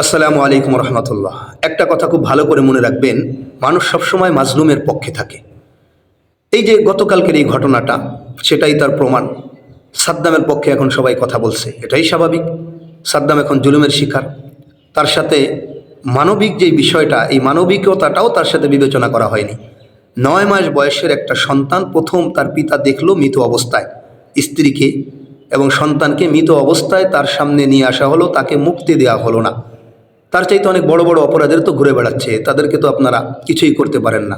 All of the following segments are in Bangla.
আসসালামু আলাইকুম রহমতুল্লাহ। একটা কথা খুব ভালো করে মনে রাখবেন, মানুষ সবসময় মাজলুমের পক্ষে থাকে। এই যে গতকালকের এই ঘটনাটা, সেটাই তার প্রমাণ। সাদ্দামের পক্ষে এখন সবাই কথা বলছে, এটাই স্বাভাবিক। সাদ্দাম এখন জুলুমের শিকার। তার সাথে মানবিক যে বিষয়টা, এই মানবিকতাটাও তার সাথে বিবেচনা করা হয়নি। 9 মাস বয়সের একটা সন্তান প্রথম তার পিতা দেখলো মৃত অবস্থায়, স্ত্রীকে এবং সন্তানকে মৃত অবস্থায় তার সামনে নিয়ে আসা হলো, তাকে মুক্তি দেওয়া হলো না। তার চাইতে অনেক বড় বড় অপরাধের তো ঘুরে বেড়াচ্ছে, তাদেরকে তো আপনারা কিছুই করতে পারেন না,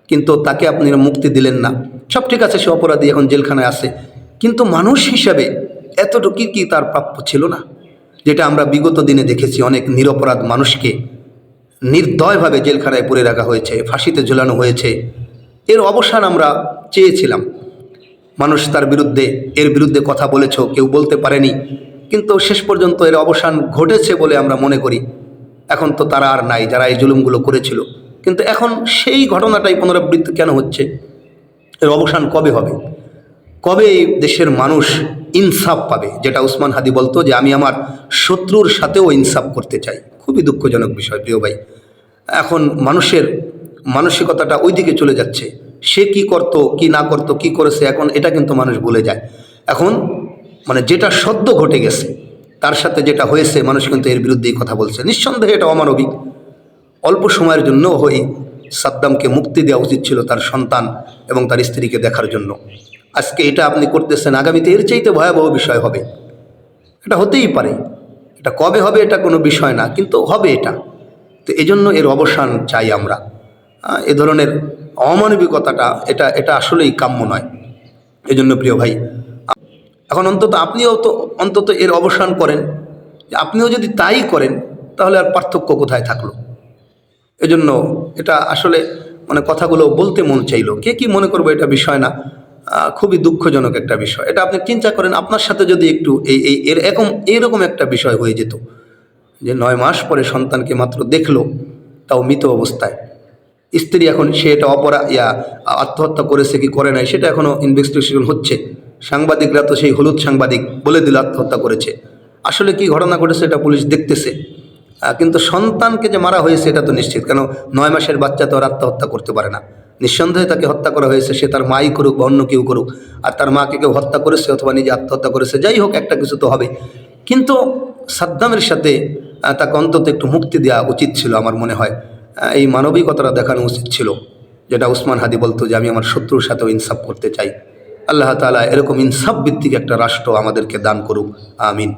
কিন্তু তাকে আপনি মুক্তি দিলেন না। সব ঠিক আছে, সে অপরাধী, এখন জেলখানায় আছে, কিন্তু মানুষ হিসাবে এতটুকু কি তার প্রাপ্য ছিল না? যেটা আমরা বিগত দিনে দেখেছি, অনেক নিরপরাধ মানুষকে নির্দয়ভাবে জেলখানায় পুরে রাখা হয়েছে, ফাঁসিতে ঝুলানো হয়েছে। এর অবসান আমরা চেয়েছিলাম। মানুষ এর বিরুদ্ধে কথা বলেছ, কেউ বলতে পারেনি, কিন্তু শেষ পর্যন্ত এর অবসান ঘটেছে বলে আমরা মনে করি। এখন তো তারা আর নাই, যারা এই জুলুমগুলো করেছিল। কিন্তু এখন সেই ঘটনাটাই পুনরাবৃত্তি কেন হচ্ছে? এর অবসান কবে হবে? কবে এই দেশের মানুষ ইনসাফ পাবে? যেটা উসমান হাদি বলতো যে আমি আমার শত্রুর সাথেও ইনসাফ করতে চাই। খুবই দুঃখজনক বিষয় প্রিয় ভাই। এখন মানুষের মানসিকতাটা ওই দিকে চলে যাচ্ছে। সে কি করত, কি না করত, কি করেছে, এখন এটা কিন্তু মানুষ ভুলে যায়। এখন যেটা সদ্য ঘটে গেছে, তার সাথে যেটা হয়েছে, মানুষ কিন্তু এর বিরুদ্ধেই কথা বলছে। নিঃসন্দেহে এটা অমানবিক। অল্প সময়ের জন্য সাদ্দামকে মুক্তি দেওয়া উচিত ছিল, তার সন্তান এবং তার স্ত্রীকে দেখার জন্য। আজকে এটা আপনি করতেছেন, আগামীতে এর চাইতে ভয়াবহ বিষয় হবে। এটা হতেই পারে, এটা কবে হবে এটা কোনো বিষয় না, কিন্তু হবে এটা। তো এজন্য এর অবসান চাই আমরা। এ ধরনের অমানবিকতাটা এটা আসলেই কাম্য নয়। এজন্য প্রিয় ভাই, এখন অন্তত এর অবসান করেন। আপনিও যদি তাই করেন, তাহলে আর পার্থক্য কোথায় থাকলো? এজন্য এটা আসলে কথাগুলো বলতে মন চাইলো। কে কি মনে করবো এটা বিষয় না, খুবই দুঃখজনক একটা বিষয়। এটা আপনি চিন্তা করেন, আপনার সাথে যদি একটু এরকম একটা বিষয় হয়ে যেত, যে 9 মাস পরে সন্তানকে মাত্র দেখলো, তাও মৃত অবস্থায়। স্ত্রী এখন সে এটা আত্মহত্যা করেছে কি করে নাই সেটা এখনও ইনভেস্টিগেশন হচ্ছে। সাংবাদিকরা তো সেই হলুদ সাংবাদিক বলে দিল আত্মহত্যা করেছে। আসলে কি ঘটনা ঘটেছে এটা পুলিশ দেখতেছে। কিন্তু সন্তানকে যে মারা হয়েছে এটা তো নিশ্চিত, কেন 9 মাসের বাচ্চা তো আর আত্মহত্যা করতে পারে না। নিঃসন্দেহে তাকে হত্যা করা হয়েছে, সে তার মাই করুক বা অন্য কেউ করুক। আর তার মাকে কেউ হত্যা করেছে অথবা নিজে আত্মহত্যা করেছে, যাই হোক একটা কিছু তো হবে। কিন্তু সাদ্দামের সাথে তাকে অন্তত একটু মুক্তি দেওয়া উচিত ছিল আমার মনে হয়। এই মানবিকতাটা দেখানো উচিত ছিল, যেটা উসমান হাদি বলতো যে আমি আমার শত্রুর সাথেও ইনসাফ করতে চাই। আল্লাহ তাআলা এরকম ইনসাফ ভিত্তিক একটা রাষ্ট্র আমাদেরকে দান করুক, আমিন।